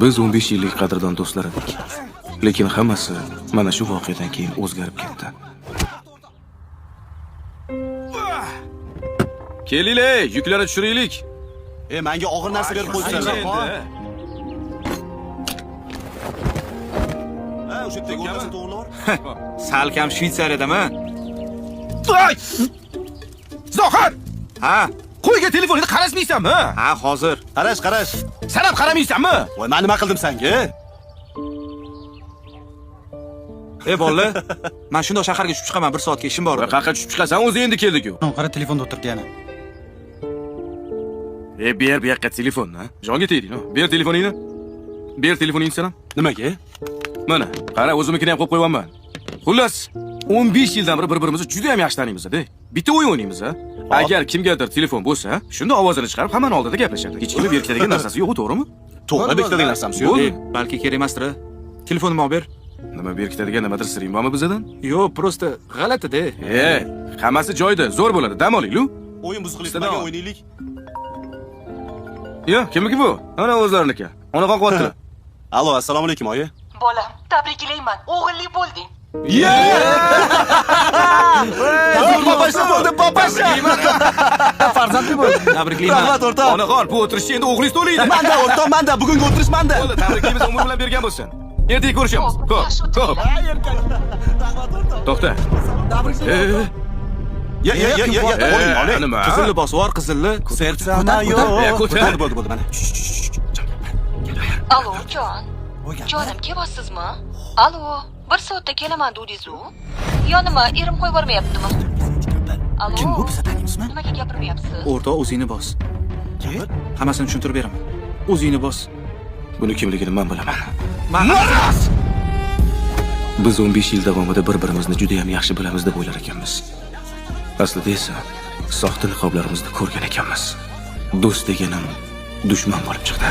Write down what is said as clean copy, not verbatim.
Biz 15 yillik qadrdon do'stlar edik. Lekin hammasi mana shu voqeadan keyin o'zgarib ketdi. Kelinglar, yuklarni tushiraylik. Menga og'ir narsa berib qo'ysinlar. O'sha yerda o'rnasa to'g'rilar. Salkam Shvetsariyadami? Zohir! Ha, Qo'yga telefoningni qarashmaysanmi? ha, hozir. Qarash. Sen ham qaramaysanmi? Voy, men nima qildim senga? Bolalar, men shundoq shaharga tushib chiqaman, 1 soatga ishim bor. Qayoqqa tushib chiqasan? O'zi endi keldik-ku. Qara telefonda o'tiribdi yana. Ber bu yoqqa telefonni. Jonga tegding, ber telefoningni. Ber telefoningni sen ham. Nimaga? Mana, qara, o'zimnikini ham qo'yib qo'yganman. Xullas, 15 yildan beri bir-birimizni juda ham yaxshi taniymiz-da. Bitta o'yin o'ynaymiz-a. Agar kimgadir telefon bo'lsa, shunda ovozini chiqarib hammaning oldida gaplashadi. Hech kimga berkitadigan narsasi yo'q, to'g'rimi? To'g'ri bekitadigan narsamiz yo'q. Balki kerak emasdir. Telefonimni olib ber. Nima berkitadigan nimadir siring bormi bizdan? Yo'q, prosta g'alati-da. Hammasi joyida, zo'r bo'ladi. Dam oling-lu. O'yin buzqiliklarga o'ynaylik. Yo, kimniki bu? Ana o'zlariniki. Onaxon qilyaptilar. Allo, assalomu alaykum, oyi. Bola, tabriklayman. O'g'illi bo'lding. Papasha bo'ldi, papasha. Farzandli bo'ldi. Tabriklayman. Rahmat, o'rtoq. Onaxon, bu o'tirishda endi o'g'lingiz to'laydi. Manda, o'rtoq, manda. Bugungi o'tirish manda. Bo'ldi, tabriklaymiz, umr bilan bergan bo'lsin. Ertaga ko'rishamiz. Xo'p. Rahmat, o'rtoq. To'xta. Ya. Oling. Nima? Qizil libos bor, qizilli. Sertsama yo'q. Ko'tar. Bo'ldi, mana. Alo, jon. Jonim, kelyapsizmi? Alo, 1 soatda kelaman dedingiz-ku. Yo nima, erim qo'yib yubormayaptimi? Alo. Kim bu, biz taniymizmi? Nimaga gapirmayapsiz? O'rtoq, o'zingni bos. Hammasini tushuntirib beraman. O'zingni bos. Buni kimligini men bilaman. Men Biz 15 yil davomida bir-birimizni juda ham yaxshi bilamiz deb o'ylar ekanmiz. Aslida esa soxta niqoblarimizni ko'rgan ekanmiz. Do'st deganim dushman bo'lib chiqdi.